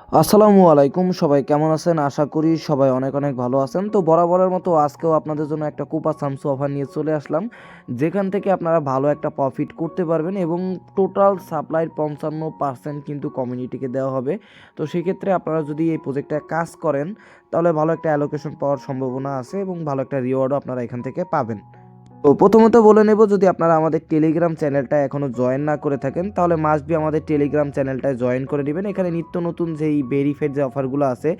আসসালামু আলাইকুম, সবাই কেমন আছেন? আশা করি সবাই অনেক অনেক ভালো আছেন। তো বরাবরের মতো আজকেও আপনাদের জন্য একটা কুপা সামসু অফার নিয়ে চলে আসলাম, যেখান থেকে আপনারা ভালো একটা প্রফিট করতে পারবেন এবং টোটাল সাপ্লাইয়ের 55% কিন্তু কমিউনিটিকে দেওয়া হবে। তো সেক্ষেত্রে আপনারা যদি এই প্রজেক্টে কাজ করেন তাহলে ভালো একটা অ্যালোকেশন পাওয়ার সম্ভাবনা আছে এবং ভালো একটা রিওয়ার্ডও আপনারা এখান থেকে পাবেন। তো প্রথমত বলে নেব, যদি আপনারা আমাদের টেলিগ্রাম চ্যানেলটা এখনও জয়েন না করে থাকেন তাহলে মাস্ট বি আমাদের টেলিগ্রাম চ্যানেলটায় জয়েন করে নেবেন। এখানে নিত্য নতুন যেই ভেরিফাইড যে অফারগুলো আছে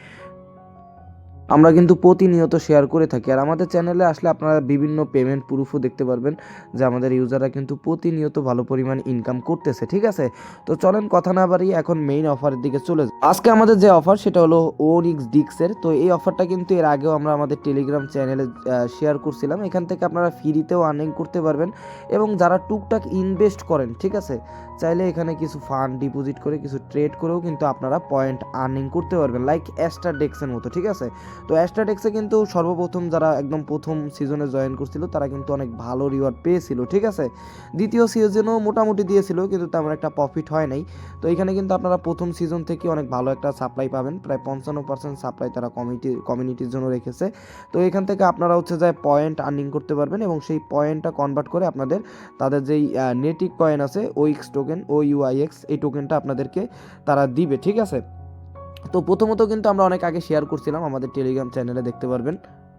আমরা কিন্তু প্রতিনিয়ত শেয়ার করে থাকি। আর আমাদের চ্যানেলে আসলে আপনারা বিভিন্ন পেমেন্ট প্রুফও দেখতে পারবেন যে আমাদের ইউজাররা কিন্তু প্রতিনিয়ত ভালো পরিমাণ ইনকাম করতেছে। ঠিক আছে, তো চলেন কথা না বাড়িয়ে এখন মেইন অফারের দিকে চলে যাই। আজকে আমাদের যে অফার সেটা হলো ওনিক্স ডিক্সের। তো এই অফারটা কিন্তু এর আগেও আমরা আমাদের টেলিগ্রাম চ্যানেলে শেয়ার করছিলাম। এখান থেকে আপনারা ফ্রিতেও আর্নিং করতে পারবেন এবং যারা টুকটাক ইনভেস্ট করেন, ঠিক আছে, চাইলে এখানে কিছু ফান্ড ডিপোজিট করে কিছু ট্রেড করেও কিন্তু আপনারা পয়েন্ট আর্নিং করতে পারবেন, লাইক অ্যাস্টার ডেক্সের মতো। ঠিক আছে, তো অ্যাস্ট্রাটেক্সে কিন্তু সর্বপ্রথম যারা একদম প্রথম সিজনে জয়েন করছিল তারা কিন্তু অনেক ভালো রিওয়ার্ড পেয়েছিল। ঠিক আছে, দ্বিতীয় সিজনেও মোটামুটি দিয়েছিল কিন্তু তেমন একটা প্রফিট হয় নাই। তো এখানে কিন্তু আপনারা প্রথম সিজন থেকে অনেক ভালো একটা সাপ্লাই পাবেন, প্রায় 55% সাপ্লাই তারা কমিউনিটির জন্য রেখেছে। তো এখান থেকে আপনারা হচ্ছে যে পয়েন্ট আর্নিং করতে পারবেন এবং সেই পয়েন্টটা কনভার্ট করে আপনাদের তাদের যেই নেটিক কয়েন আছে ওইক্স টোকেন, ও ইউআইএক্স, এই টোকেনটা আপনাদেরকে তারা দিবে। ঠিক আছে, তো প্রথমত কিন্তু আমরা অনেক আগে শেয়ার করছিলাম, আমাদের টেলিগ্রাম চ্যানেলে দেখতে পারবেন।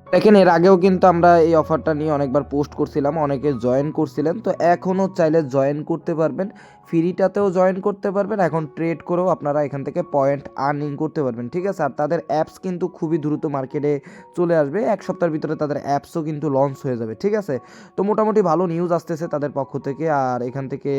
দেখেন, এর আগেও কিন্তু আমরা এই অফারটা নিয়ে অনেকবার পোস্ট করছিলাম, অনেকে জয়েন করছিলেন। তো এখনও চাইলে জয়েন করতে পারবেন, ফ্রিটাতেও জয়েন করতে পারবেন, এখন ট্রেড করেও আপনারা এখান থেকে পয়েন্ট আর্নিং করতে পারবেন। ঠিক আছে, আর তাদের অ্যাপস কিন্তু খুবই দ্রুত মার্কেটে চলে আসবে, এক সপ্তাহের ভিতরে তাদের অ্যাপসও কিন্তু লঞ্চ হয়ে যাবে। ঠিক আছে, তো মোটামুটি ভালো নিউজ আসতেছে তাদের পক্ষ থেকে। আর এখান থেকে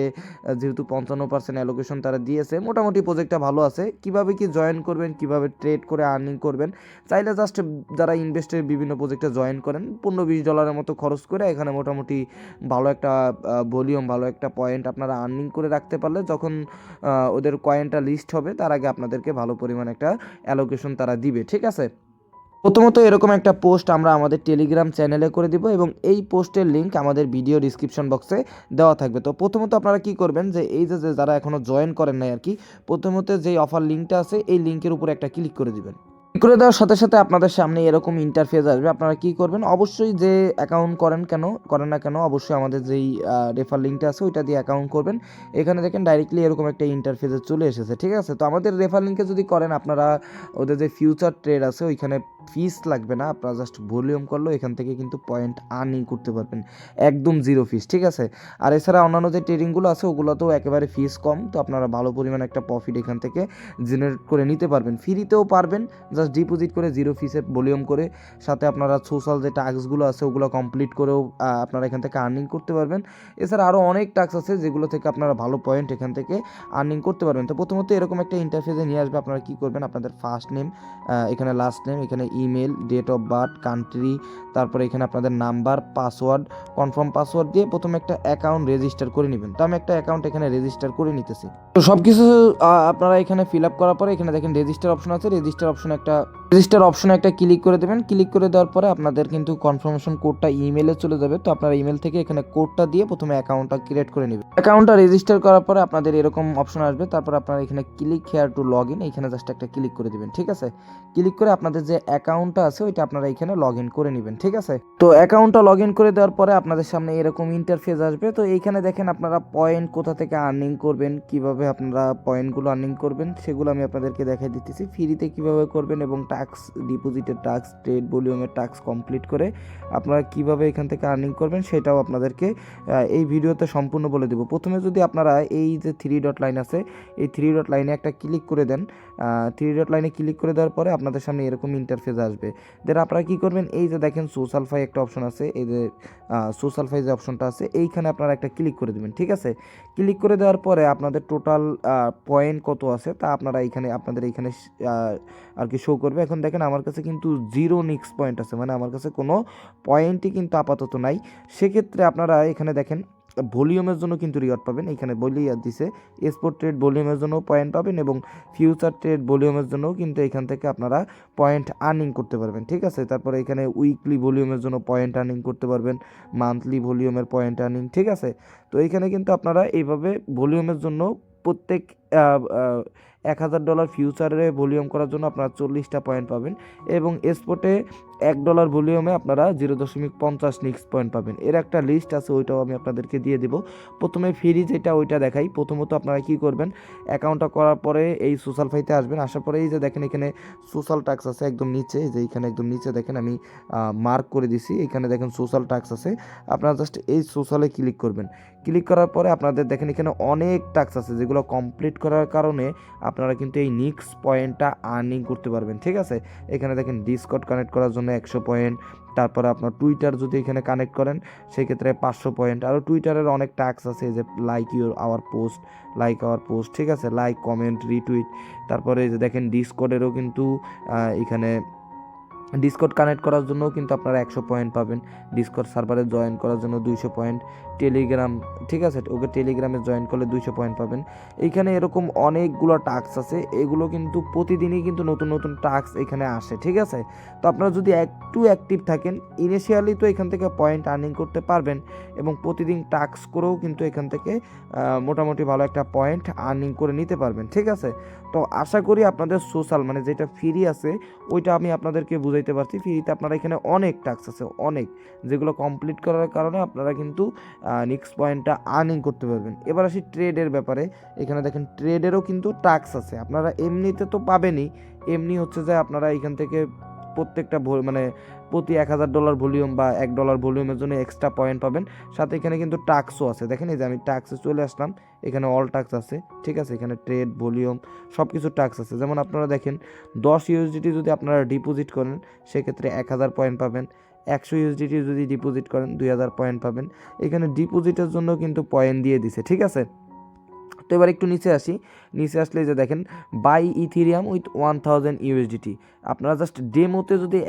যেহেতু 55% অ্যালোকেশন তারা দিয়েছে, মোটামুটি প্রজেক্টটা ভালো আছে। কিভাবে কি জয়েন করবেন, কিভাবে ট্রেড করে আর্নিং করবেন, চাইলে জাস্ট যারা ইনভেস্টের বিভিন্ন প্রজেক্টে জয়েন করেন $15-20 মতো খরচ করে এখানে মোটামুটি ভালো একটা ভলিউম, ভালো একটা পয়েন্ট আপনারা আর্নিং করে রাখতে পারলে যখন ওদের কয়েনটা লিস্ট হবে তার আগে আপনাদেরকে ভালো পরিমাণ একটা অ্যালোকেশন তারা দিবে। ঠিক আছে, প্রথমত এরকম একটা পোস্ট আমরা আমাদের টেলিগ্রাম চ্যানেলে করে দিব এবং এই পোস্টের লিঙ্ক আমাদের ভিডিও ডিসক্রিপশন বক্সে দেওয়া থাকবে। তো প্রথমত আপনারা কি করবেন, যে এই যে যারা এখনও জয়েন করেন নাই আর কি, প্রথমত যেই অফার লিঙ্কটা আছে এই লিঙ্কের উপরে একটা ক্লিক করে দিবেন। করে দেওয়ার সাথে সাথে আপনাদের সামনে এরকম ইন্টারফেস আসবে। আপনারা কি করবেন, অবশ্যই যে অ্যাকাউন্ট করেন না কেন অবশ্যই আমাদের যেই রেফার লিঙ্কটা আছে ওইটা দিয়ে অ্যাকাউন্ট করবেন। এখানে দেখেন ডাইরেক্টলি এরকম একটা ইন্টারফেসে চলে এসেছে। ঠিক আছে, তো আমাদের রেফার লিঙ্কে যদি করেন আপনারা ওদের যে ফিউচার ট্রেড আছে ওইখানে ফিস লাগবে না, আপনারা জাস্ট ভলিউম করলেও এখান থেকে কিন্তু পয়েন্ট আর্নিং করতে পারবেন, একদম জিরো ফিস। ঠিক আছে, আর এছাড়া অন্যান্য যে ট্রেডিংগুলো আছে ওগুলোতেও একেবারে ফিস কম, তো আপনারা ভালো পরিমাণে একটা প্রফিট এখান থেকে জেনারেট করে নিতে পারবেন, ফ্রিতেও পারবেন, জাস্ট ডিপোজিট করে জিরো ফিসে ভলিউম করে। সাথে আপনারা সোশ্যাল যে টাস্কগুলো আছে ওগুলো কমপ্লিট করেও আপনারা এখান থেকে আর্নিং করতে পারবেন। এছাড়া আরও অনেক টাস্ক আছে যেগুলো থেকে আপনারা ভালো পয়েন্ট এখান থেকে আর্নিং করতে পারবেন। তো প্রথমত এরকম একটা ইন্টারফেসে নিয়ে আসবে, আপনারা কী করবেন, আপনাদের ফার্স্ট নেম, এখানে লাস্ট নেম, এখানে email, date of birth, country, তারপরে এখানে আপনাদের নাম্বার, পাসওয়ার্ড, কনফার্ম পাসওয়ার্ড দিয়ে প্রথমে একটা অ্যাকাউন্ট রেজিস্টার করে নেবেন। তো আমি একটা অ্যাকাউন্ট এখানে রেজিস্টার করে নিতেছি। তো সব কিছু আপনারা এখানে ফিল আপ করার পরে এখানে দেখেন রেজিস্টার অপশন আছে, রেজিস্টার অপশনে একটা ক্লিক করে দেবেন। ক্লিক করে দেওয়ার পরে আপনাদের কিন্তু কনফার্মেশন কোডটা ইমেলে চলে যাবে। তো আপনারা ইমেল থেকে এখানে কোডটা দিয়ে প্রথমে অ্যাকাউন্টটা ক্রিয়েট করে নেবেন। অ্যাকাউন্টটা রেজিস্টার করার পরে আপনাদের এরকম অপশন আসবে, তারপর আপনারা এখানে click here two log in, এখানে জাস্ট একটা ক্লিক করে দেবেন। ঠিক আছে, ক্লিক করে আপনাদের যে অ্যাকাউন্টটা আছে ওইটা আপনারা এখানে লগ ইন করে নেবেন। ঠিক আছে, তো অ্যাকাউন্টটা লগ ইন করে দেওয়ার পরে আপনাদের সামনে এরকম ইন্টারফেস আসবে। তো এইখানে দেখেন আপনারা পয়েন্ট কোথা থেকে আর্নিং করবেন, কিভাবে আপনারা পয়েন্টগুলো আর্নিং করবেন সেগুলো আমি আপনাদেরকে দেখাই দিতেছি, ফ্রিতে কিভাবে করবেন এবং টাস্ক, ডিপোজিটের টাস্ক, ট্রেড ভলিউমের টাস্ক কমপ্লিট করে আপনারা কিভাবে এখান থেকে আর্নিং করবেন সেটাও আপনাদেরকে এই ভিডিওতে সম্পূর্ণ বলে দেবো। প্রথমে যদি আপনারা এই যে 3 ডট লাইন আছে এই 3 ডট লাইনে একটা ক্লিক করে দেন, 3 ডট লাইনে ক্লিক করে দেওয়ার পরে আপনাদের সামনে এরকম ইন্টারফেস আসবে। দেন আপনারা কী করবেন, এই যে দেখেন সোশ্যাল ফাই একটা অপশন আছে, এই যে সোশ্যাল ফাই যে অপশনটা আছে এইখানে আপনারা একটা ক্লিক করে দেবেন। ঠিক আছে, ক্লিক করে দেওয়ার পরে আপনাদের টোটাল পয়েন্ট কত আছে তা আপনারা আপনাদের এইখানে আর কি শো করবে। এখন দেখেন আমার কাছে কিন্তু জিরো নিক্স পয়েন্ট আছে, মানে আমার কাছে কোনো পয়েন্টই কিন্তু আপাতত নাই। সেক্ষেত্রে আপনারা এখানে দেখেন ভলিউমের জন্য কিন্তু রিওয়ার্ড পাবেন, এখানে বলেই দিছে স্পোর্ট ট্রেড ভলিউমের জন্য পয়েন্ট পাবেন এবং ফিউচার ট্রেড ভলিউমের জন্যও কিন্তু এখান থেকে আপনারা পয়েন্ট আর্নিং করতে পারবেন। ঠিক আছে, তারপরে এখানে উইকলি ভলিউমের জন্য পয়েন্ট আর্নিং করতে পারবেন, মান্থলি ভলিউমের পয়েন্ট আর্নিং। ঠিক আছে, তো এইখানে কিন্তু আপনারা এইভাবে ভলিউমের জন্য প্রত্যেক $1000 ফিউচারে ভলিউম করার জন্য আপনারা 40টা পয়েন্ট পাবেন এবং স্পটে $1 ভলিউমে আপনারা 0.50 নিক্স পয়েন্ট পাবেন। এর একটা লিস্ট আছে, ওইটাও আমি আপনাদেরকে দিয়ে দেবো। প্রথমে ফ্রি যেটা ওইটা দেখাই। প্রথমত আপনারা কি করবেন, অ্যাকাউন্টটা করার পরে এই সোশ্যাল ফাইতে আসবেন। আসার পরে এই যে দেখেন এখানে সোশ্যাল টাস্ক আছে একদম নিচে, এই যে এখানে একদম নিচে দেখেন আমি মার্ক করে দিছি, এখানে দেখেন সোশ্যাল টাস্ক আছে। আপনারা জাস্ট এই সোশ্যালে ক্লিক করবেন। ক্লিক করার পরে আপনাদের দেখেন এখানে অনেক টাস্ক আছে যেগুলো কমপ্লিট করার কারণে আপনারা কিন্তু এই নিক্স পয়েন্টটা আর্নিং করতে পারবেন। ঠিক আছে, এখানে দেখেন ডিসকর্ড কানেক্ট করার জন্য 100 পয়েন্ট, তারপরে আপনার টুইটার যদি এখানে কানেক্ট করেন সেক্ষেত্রে 500 পয়েন্ট। আরও টুইটারের অনেক টাস্ক আছে, যে লাইক আওয়ার পোস্ট, ঠিক আছে, লাইক কমেন্ট রিটুইট। তারপরে এই যে দেখেন ডিসকর্ডেরও কিন্তু এখানে ডিসকর্ড কানেক্ট করার জন্য কিন্তু আপনারা 100 পয়েন্ট পাবেন। ডিসকর্ড সার্ভারে জয়েন করার জন্য 200 পয়েন্ট। টেলিগ্রাম, ঠিক আছে, ওকে টেলিগ্রামে জয়েন করলে 200 পয়েন্ট পাবেন। এইখানে এরকম অনেকগুলো টাস্ক আছে, এগুলো কিন্তু প্রতিদিনই কিন্তু নতুন নতুন টাস্ক এখানে আসে। ঠিক আছে, তো আপনারা যদি একটু অ্যাক্টিভ থাকেন ইনিশিয়ালি তো এখান থেকে পয়েন্ট আর্নিং করতে পারবেন এবং প্রতিদিন টাস্ক করেও কিন্তু এখান থেকে মোটামুটি ভালো একটা পয়েন্ট আর্নিং করে নিতে পারবেন। ঠিক আছে, তো আশা করি আপনাদের সোশ্যাল মানে যেটা ফ্রি আছে ওইটা আমি আপনাদেরকে বুঝাইতে পারছি। ফ্রিতে আপনারা এখানে অনেক টাস্ক আছে, অনেক, যেগুলো কমপ্লিট করার কারণে আপনারা কিন্তু নেক্সট পয়েন্টটা আর্নিং করতে পারবেন। এবার আসি ট্রেডের ব্যাপারে। এখানে দেখেন ট্রেডেরও কিন্তু টাস্ক আছে, আপনারা এমনিতে তো পাবেনই। এমনি হচ্ছে যে আপনারা এখান থেকে প্রত্যেকটা মানে প্রতি $1000 ভলিউম বা $1 ভলিউমের জন্য এক্সট্রা পয়েন্ট পাবেন। সাথে এখানে কিন্তু টাস্কও আছে, দেখেন এই যে আমি টাস্কে চলে আসলাম, এখানে অল টাস্ক আছে। ঠিক আছে, এখানে ট্রেড ভলিউম সব কিছু টাস্ক আছে। যেমন আপনারা দেখেন 10 ইউএসডিটি যদি আপনারা ডিপোজিট করেন সেক্ষেত্রে 1000 পয়েন্ট পাবেন। 100 ইউএসডিটি যদি ডিপোজিট করেন 2000 পয়েন্ট পাবেন। এখানে ডিপোজিটের জন্য কিন্তু পয়েন্ট দিয়ে দিছে। ঠিক আছে, তো এবার একটু নিচে আসি। নিচে আসলে যে দেখেন বাই ইথিরিয়াম উইথ 1000 ইউএসডিটি। আপনারা জাস্ট ডেমোতে যদি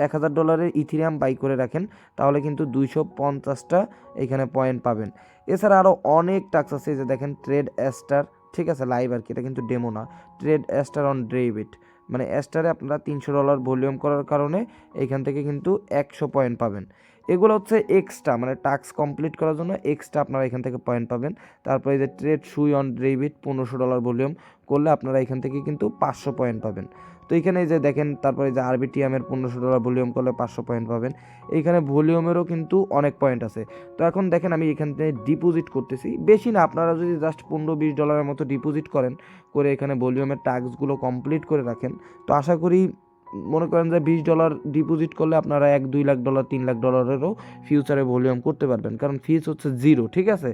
$1000 ইথিরিয়াম বাই করে রাখেন তাহলে কিন্তু 250টা এখানে পয়েন্ট পাবেন। এছাড়া আরও অনেক টাস্ক আছে, যে দেখেন ট্রেড অ্যাস্টার, ঠিক আছে, লাইভ আর কি, এটা কিন্তু ডেমো না। ট্রেড অ্যাস্টার অন ডেবিট, মানে অ্যাস্টারে আপনারা $300 ভলিউম করার কারণে এখান থেকে কিন্তু 100 পয়েন্ট পাবেন। এগুলো হচ্ছে এক্সট্রা, মানে টাস্ক কমপ্লিট করার জন্য এক্সট্রা আপনারা এখান থেকে পয়েন্ট পাবেন। তারপরে এই যে ট্রেড সুই অন ডেবিট $1500 ভলিউম করলে আপনারা এখান থেকে কিন্তু 500 পয়েন্ট পাবেন। তো এখানে যে দেখেন তারপরে যে আরবিটিএমের $1500 ভলিউম করলে 500 পয়েন্ট পাবেন। এইখানে ভলিউমেরও কিন্তু অনেক পয়েন্ট আছে। তো এখন দেখেন আমি এখান থেকে ডিপোজিট করতেছি, বেশি না, আপনারা যদি জাস্ট $15-20 মতো ডিপোজিট করেন, করে এখানে ভলিউমের টাস্কগুলো কমপ্লিট করে রাখেন, তো আশা করি মনে করেন যে $20 ডিপোজিট করলে আপনারা $1-2 লাখ, $3 লাখ ফিউচারে ভলিউম করতে পারবেন, কারণ ফিস হচ্ছে 0। ঠিক আছে,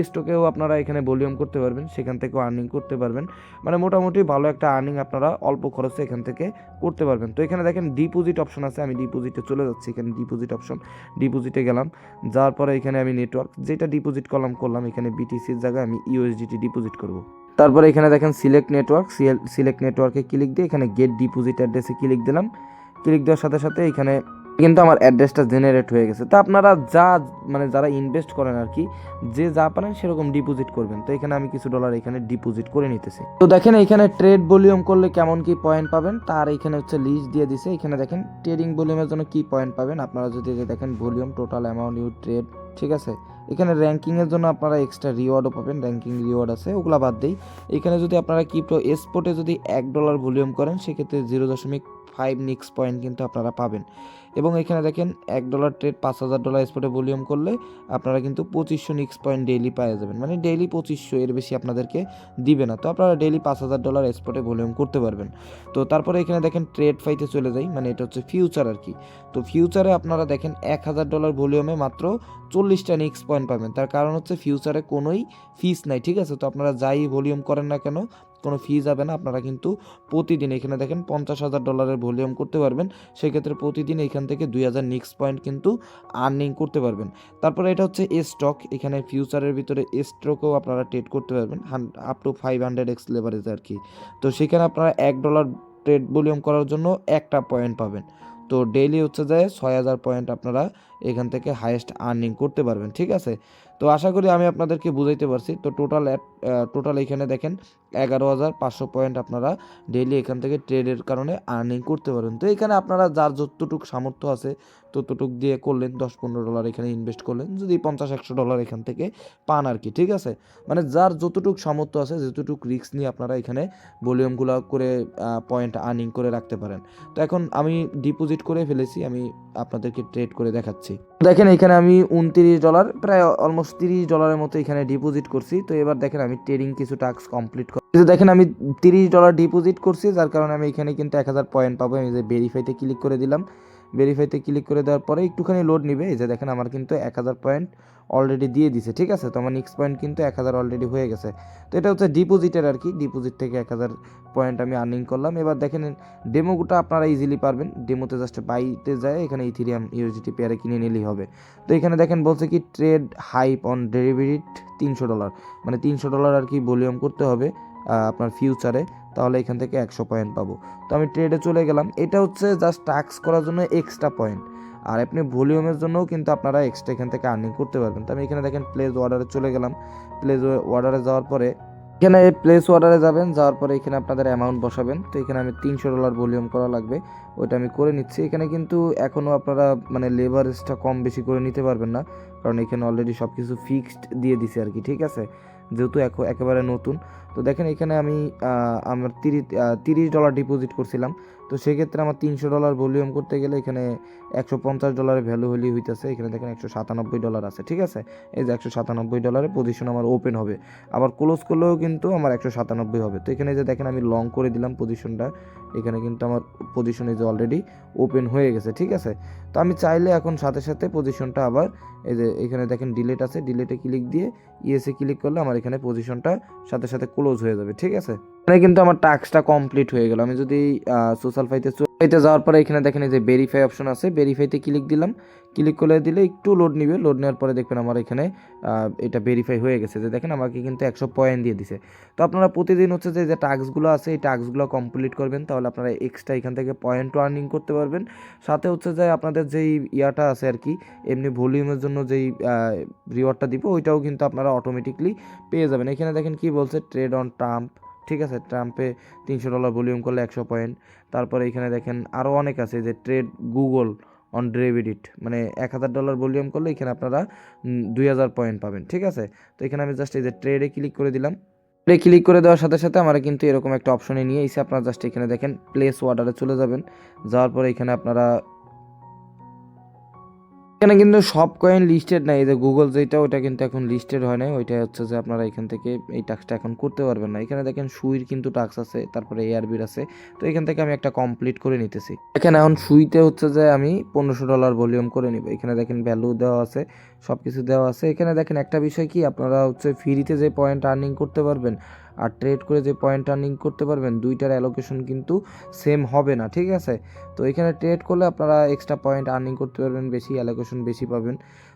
স্টকেও আপনারা এখানে ভলিউম করতে পারবেন, সেখান থেকেও আর্নিং করতে পারবেন। মানে মোটামুটি ভালো একটা আর্নিং আপনারা অল্প খরচে এখান থেকে করতে পারবেন। তো এখানে দেখেন ডিপোজিট অপশন আছে, আমি ডিপোজিটে চলে যাচ্ছি। এখানে ডিপোজিট অপশন, ডিপোজিটে গেলাম, যাওয়ার পরে এখানে আমি নেটওয়ার্ক যেটা ডিপোজিট করলাম, এখানে বিটিসির জায়গায় আমি ইউএসডিটি ডিপোজিট করব। তারপরে এখানে দেখেন সিলেক্ট নেটওয়ার্কে ক্লিক দিয়ে এখানে গেট ডিপোজিট অ্যাড্রেসে ক্লিক দিলাম। ক্লিক দেওয়ার সাথে সাথে এখানে কিন্তু আমার অ্যাড্রেসটা জেনারেট হয়ে গেছে। তো আপনারা মানে যারা ইনভেস্ট করেন আর কি, যে যা পারেন সেরকম ডিপোজিট করবেন। তো এখানে আমি কিছু ডলার এখানে ডিপোজিট করে নিতেছি। তো দেখেন এখানে ট্রেড ভলিউম করলে কেমন কি পয়েন্ট পাবেন তার এখানে হচ্ছে লিস্ট দিয়ে দিছে। এখানে দেখেন ট্রেডিং ভলিউমের জন্য কি পয়েন্ট পাবেন, আপনারা যদি দেখেন volume, total amount you trade, ঠিক আছে। এখানে র্যাঙ্কিংয়ের জন্য আপনারা এক্সট্রা রিওয়ার্ডও পাবেন, র্যাঙ্কিং রিওয়ার্ড আছে, ওগুলো বাদ দেই। এখানে যদি আপনারা ক্রিপ্টো স্পটে যদি $1 ভলিউম করেন সেক্ষেত্রে 0.5 নিক্স পয়েন্ট কিন্তু আপনারা পাবেন। এবং এখানে দেখেন $1 ট্রেড $5000 স্পটে ভলিউম করলে আপনারা কিন্তু 2500 নিক্স পয়েন্ট ডেইলি পেয়ে যাবেন, মানে ডেইলি 2500, এর বেশি আপনাদেরকে দিবে না। তো আপনারা ডেইলি $5000 স্পটে ভলিউম করতে পারবেন। তো তারপরে এখানে দেখেন ট্রেড ফাইতে চলে যাই, মানে এটা হচ্ছে ফিউচার আর কি। তো ফিউচারে আপনারা দেখেন $1000 ভলিউমে মাত্র 40টা নিক্স পয়েন্ট পাবেন। তার কারণ হচ্ছে ফিউচারে কোনোই ফিস নাই। ঠিক আছে, তো আপনারা যাই ভলিউম করেন না কেন কোনো ফি যাবে না। আপনারা কিন্তু প্রতিদিন এখানে দেখেন $50,000 ভলিউম করতে পারবেন, সেক্ষেত্রে প্রতিদিন এখান থেকে 2000 নিক্স পয়েন্ট কিন্তু আর্নিং করতে পারবেন। তারপরে এটা হচ্ছে স্টক, এখানে ফিউচারের ভিতরে স্টকও আপনারা ট্রেড করতে পারবেন আপ টু 500x লেভারেজ আর কি। তো সেখানে আপনারা $1 ট্রেড ভলিউম করার জন্য একটা পয়েন্ট পাবেন। তো ডেইলি হচ্ছে যে 6000 পয়েন্ট আপনারা এখান থেকে হাইয়েস্ট আর্নিং করতে পারবেন। ঠিক আছে, তো আশা করি আমি আপনাদেরকে বুঝাইতে পারছি। তো টোটাল টোটাল এখানে দেখেন 11,500 পয়েন্ট আপনারা ডেইলি এখান থেকে ট্রেডের কারণে আর্নিং করতে পারেন। তো এখানে আপনারা যার যতটুকু সামর্থ্য আছে ততটুকু দিয়ে করলেন, $10-15 এখানে ইনভেস্ট করলেন, যদি $50-100 এখান থেকে পান আর কি, ঠিক আছে। মানে যার যতটুকু সামর্থ্য আছে, যতটুকু রিস্ক নিয়ে আপনারা এখানে ভলিউমগুলো করে পয়েন্ট আর্নিং করে রাখতে পারেন। তো এখন আমি ডিপোজিট করে ফেলেছি, আমি আপনাদেরকে ট্রেড করে দেখাচ্ছি। দেখেন এখানে আমি $29 প্রায় অলমোস্ট $30 মতো এখানে ডিপোজিট করছি। তো এবার দেখেন আমি ট্রেডিং কিছু টাস্ক কমপ্লিট দেখেন আমি $30 ডিপোজিট করছি, যার কারণে আমি এখানে কিন্তু 1000 পয়েন্ট পাবো। আমি যে ভেরিফাইতে ক্লিক করে দিলাম, ভেরিফাইতে ক্লিক করে দেওয়ার পরে একটুখানি লোড নিবে। এই যে দেখেন আমার কিন্তু 1000 পয়েন্ট অলরেডি দিয়ে দিছে, ঠিক আছে। তো আমার নেক্সট পয়েন্ট কিন্তু 1000 অলরেডি হয়ে গেছে। তো এটা হচ্ছে ডিপোজিটের আর কি, ডিপোজিট থেকে 1000 পয়েন্ট আমি আর্নিং করলাম। এবার দেখেন ডেমোটা আপনারা ইজিলি পারবেন। ডেমোতে জাস্ট বাইতে যায়, এখানে ইথেরিয়াম ইউএসডিটি পেয়ারে কিনে নিলেই হবে। তো এখানে দেখেন বলছে কি ট্রেড হাইপ অন ডেরিভেটিভ $300, মানে $300 আর কি ভলিউম করতে হবে আপনার ফিউচারে, তাহলে এখান থেকে 100 পয়েন্ট পাবো। তো আমি ট্রেডে চলে গেলাম। এটা হচ্ছে জাস্ট টাস্ক করার জন্য এক্সট্রা পয়েন্ট, আর আপনি ভলিউমের জন্যও কিন্তু আপনারা এক্সট্রা এখান থেকে আর্নিং করতে পারবেন। তো আমি এখানে দেখেন প্লেস অর্ডারে চলে গেলাম। প্লেস অর্ডারে যাওয়ার পরে এখানে প্লেস অর্ডারে যাবেন, যাওয়ার পরে এখানে আপনাদের অ্যামাউন্ট বসাবেন। তো এখানে আমি $300 ভলিউম করা লাগবে, ওইটা আমি করে নিচ্ছি। এখানে কিন্তু এখনও আপনারা মানে লেভারেজটা কম বেশি করে নিতে পারবেন না, কারণ এখানে অলরেডি সব কিছু ফিক্সড দিয়ে দিছে আর কি, ঠিক আছে, যেহেতু একেবারে নতুন। তো দেখেন এখানে আমি আমার $30 ডিপোজিট করছিলাম। তো সেক্ষেত্রে আমার $300 ভলিউম করতে গেলে এখানে $150 ভ্যালু হলেই হইতেছে। এখানে দেখেন $197 আছে, ঠিক আছে। এই যে $197 পজিশন আমার ওপেন হবে, আবার ক্লোজ করলেও কিন্তু আমার 197 হবে। তো এখানে যে দেখেন আমি লং করে দিলাম পজিশনটা, এখানে কিন্তু আমার পজিশনে যে অলরেডি ওপেন হয়ে গেছে, ঠিক আছে। তো আমি চাইলে এখন সাথে সাথে পজিশনটা আবার এই যে এখানে দেখেন ডিলিট আছে, ডিলিটে ক্লিক দিয়ে ইয়েসে ক্লিক করলে আমার এখানে পজিশনটা সাথে সাথে ক্লোজ হয়ে যাবে, ঠিক আছে। এখানে কিন্তু আমার টাস্কটা কমপ্লিট হয়ে গেল। আমি যদি সোশ্যাল ফাইতে যাওয়ার পরে এখানে দেখেন এই যে ভেরিফাই অপশন আছে, ভেরিফাইতে ক্লিক দিলাম। ক্লিক করে দিলে একটু লোড নিবে, লোড নেওয়ার পরে দেখবেন আমার এখানে এটা ভেরিফাই হয়ে গেছে। যে দেখেন আমাকে কিন্তু 100 পয়েন্ট দিয়ে দিছে। তো আপনারা প্রতিদিন হচ্ছে যে টাস্কগুলো আছে এই টাস্কগুলো কমপ্লিট করবেন, তাহলে আপনারা এক্সট্রা এখান থেকে পয়েন্টও আর্নিং করতে পারবেন। সাথে হচ্ছে যে আপনাদের যেই ইয়াটা আছে আর কি, এমনি ভলিউমের জন্য যেই রিওয়ার্ডটা দিব ওইটাও কিন্তু আপনারা অটোমেটিকলি পেয়ে যাবেন। এখানে দেখেন কি বলছে, ট্রেড অন ট্রাম্প, ঠিক আছে। ট্রাম্পে $300 ভলিউম করলে 100 পয়েন্ট। তারপরে এখানে দেখেন আরও অনেক আছে, যে ট্রেড গুগল অন ডেরিভেটিভ, মানে $1000 ভলিউম করলে এখানে আপনারা 2000 পয়েন্ট পাবেন, ঠিক আছে। তো এখানে আমি জাস্ট এই যে ট্রেডে ক্লিক করে দিলাম। ট্রেডে ক্লিক করে দেওয়ার সাথে সাথে আমরা কিন্তু এরকম একটা অপশনে নিয়ে এসে আপনারা জাস্ট এখানে দেখেন প্লেস অর্ডারে চলে যাবেন। যাওয়ার পরে এখানে আপনারা এখানে কিন্তু সব কয়েন লিস্টেড নাই, এই যে গুগল যেটা ওটা কিন্তু এখন লিস্টেড হয় নাই, ওইটা হচ্ছে যে আপনারা এখান থেকে এই টাস্কটা এখন করতে পারবেন না। এখানে দেখেন সুইর কিন্তু টাস্ক আছে, তারপরে এআরবির আছে। তো এখান থেকে আমি একটা কমপ্লিট করে নিতেছি। এখানে এখন সুইতে হচ্ছে যে আমি $1500 ভলিউম করে নিব। এখানে দেখেন ভ্যালু দেওয়া আছে, সব কিছু দেওয়া আছে। এখানে দেখেন একটা বিষয় কি, আপনারা হচ্ছে ফ্রিতে যে পয়েন্ট আর্নিং করতে পারবেন আর ট্রেড করে যে পয়েন্ট আর্নিং করতে পারবেন, দুইটার অ্যালোকেশন কিন্তু সেম হবে না, ঠিক আছে। তো এখানে ট্রেড করলে আপনারা এক্সট্রা পয়েন্ট আর্নিং করতে পারবেন, বেশি অ্যালোকেশন বেশি পাবেন।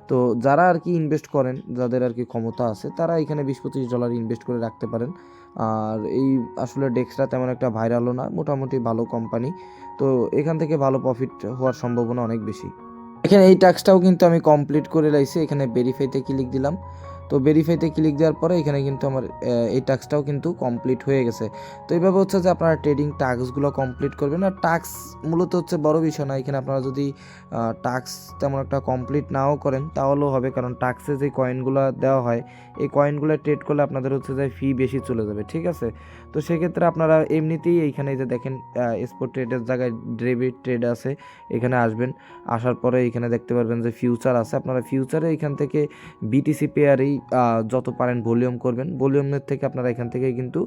তো যারা আর কি ইনভেস্ট করেন, যাদের আর কি ক্ষমতা আছে, তারা এখানে $20-25 ইনভেস্ট করে রাখতে পারেন। আর এই আসলে ডেক্সটা তেমন একটা ভাইরালও না, মোটামুটি ভালো কোম্পানি। তো এখান থেকে ভালো প্রফিট হওয়ার সম্ভাবনা অনেক বেশি। এখানে এই টাস্কটাও কিন্তু আমি কমপ্লিট করে লাইছি। এখানে ভেরিফাইতে ক্লিক দিলাম। তো ভেরিফাইতে ক্লিক দেওয়ার পরে এখানে কিন্তু আমার এই টাস্কটাও কিন্তু কমপ্লিট হয়ে গেছে। তো এইভাবে হচ্ছে যে আপনারা ট্রেডিং টাস্কগুলো কমপ্লিট করবেন। আর টাস্ক মূলত হচ্ছে বড় বিষয় না, এখানে আপনারা যদি টাস্ক তেমন একটা কমপ্লিট নাও করেন তাহলেও হবে, কারণ টাস্কে যে কয়েনগুলো দেওয়া হয় এই কয়েনগুলো ট্রেড করলে আপনাদের হচ্ছে যে ফি বেশি চলে যাবে, ঠিক আছে। তো সেক্ষেত্রে আপনারা এমনিতেই এইখানে যে দেখেন স্পট ট্রেডের জায়গায় ডেবিট ট্রেড আছে, এখানে আসবেন। আসার পরে এখানে দেখতে পারবেন যে ফিউচার আছে, আপনারা ফিউচারে এখান থেকে বিটিসি পেয়ারেই যত পারেন ভলিউম করবেন। ভলিউমের থেকে আপনারা এখান থেকে কিন্তু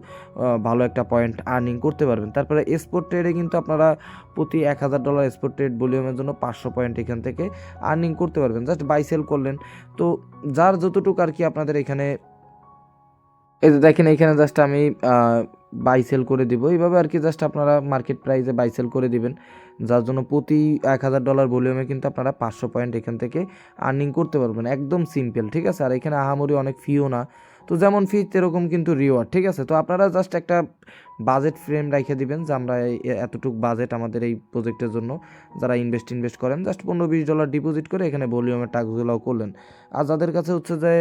ভালো একটা পয়েন্ট আর্নিং করতে পারবেন। তারপরে স্পট ট্রেডে কিন্তু আপনারা প্রতি $1000 স্পট ট্রেড ভলিউমের জন্য 500 পয়েন্ট এখান থেকে আর্নিং করতে পারবেন, জাস্ট বাই সেল করলেন। তো যার যতটুকু আর কি আপনাদের এখানে এই যে দেখেন এখানে জাস্ট আমি বাই সেল করে দিব, এইভাবে আর কি জাস্ট আপনারা মার্কেট প্রাইসে বাই সেল করে দিবেন, যার জন্য প্রতি $1000 ভলিউমে কিন্তু আপনারা 500 পয়েন্ট এখান থেকে আর্নিং করতে পারবেন। একদম সিম্পল, ঠিক আছে। আর এখানে আহামরি অনেক ফিও না, তো যেমন ফি সেরকম কিন্তু রিওয়ার্ড, ঠিক আছে। তো আপনারা জাস্ট একটা বাজেট ফ্রেম রেখে দিবেন যে আমরা এতটুকু বাজেট আমাদের এই প্রজেক্টের জন্য। যারা ইনভেস্ট করেন জাস্ট $15-20 ডিপোজিট করে এখানে ভলিউমের টাস্কগুলোও করলেন। আর যাদের কাছে হচ্ছে যে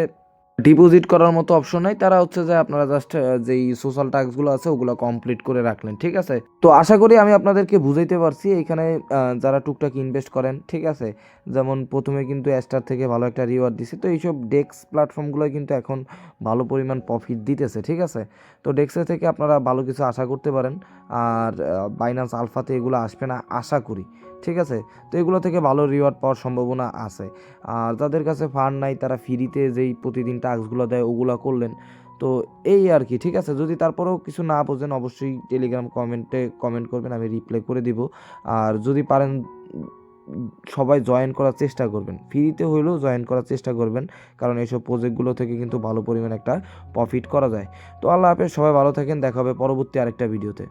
ডিপোজিট করার মতো অপশন নাই। তারা হচ্ছে যে আপনারা জাস্ট যেই সোশ্যাল টাস্কগুলো আছে ওগুলো কমপ্লিট করে রাখলেন। ঠিক আছে? তো আশা করি আমি আপনাদেরকে বুঝাইতে পারছি। এইখানে যারা টুকটাক ইনভেস্ট করেন, ঠিক আছে? যেমন ১ম এ কিন্তু স্টার থেকে ভালো একটা রিওয়ার্ড দিছে। তো এইসব ডেক্স প্ল্যাটফর্মগুলোই কিন্তু এখন ভালো পরিমাণ প্রফিট দিতেছে। ঠিক আছে? তো ডেক্সের থেকে আপনারা ভালো কিছু আশা করতে পারেন। আর বাইন্যান্স আলফাতে এগুলো আসবে না আশা করি। ঠিক আছে? তো এগুলো থেকে ভালো রিওয়ার্ড পাওয়ার সম্ভাবনা আছে। আর যাদের কাছে ফান্ড নাই তারা ফ্রিতে যেই প্রতিদিন টাস্কগুলো দেয় ওগুলো করলেন। তো এই আর কি, ঠিক আছে? যদি তারপরেও কিছু না বোঝেন অবশ্যই টেলিগ্রাম কমেন্টে কমেন্ট করবেন, আমি রিপ্লাই করে দিব। আর যদি পারেন সবাই জয়েন করার চেষ্টা করবেন, ফ্রিতে হইলেও জয়েন করার চেষ্টা করবেন, কারণ এইসব প্রজেক্টগুলো থেকে কিন্তু ভালো পরিমাণ একটা প্রফিট করা যায়। তো আল্লাহ হাফেজ, সবাই ভালো থাকেন, দেখা হবে পরবর্তী আরেকটা ভিডিওতে।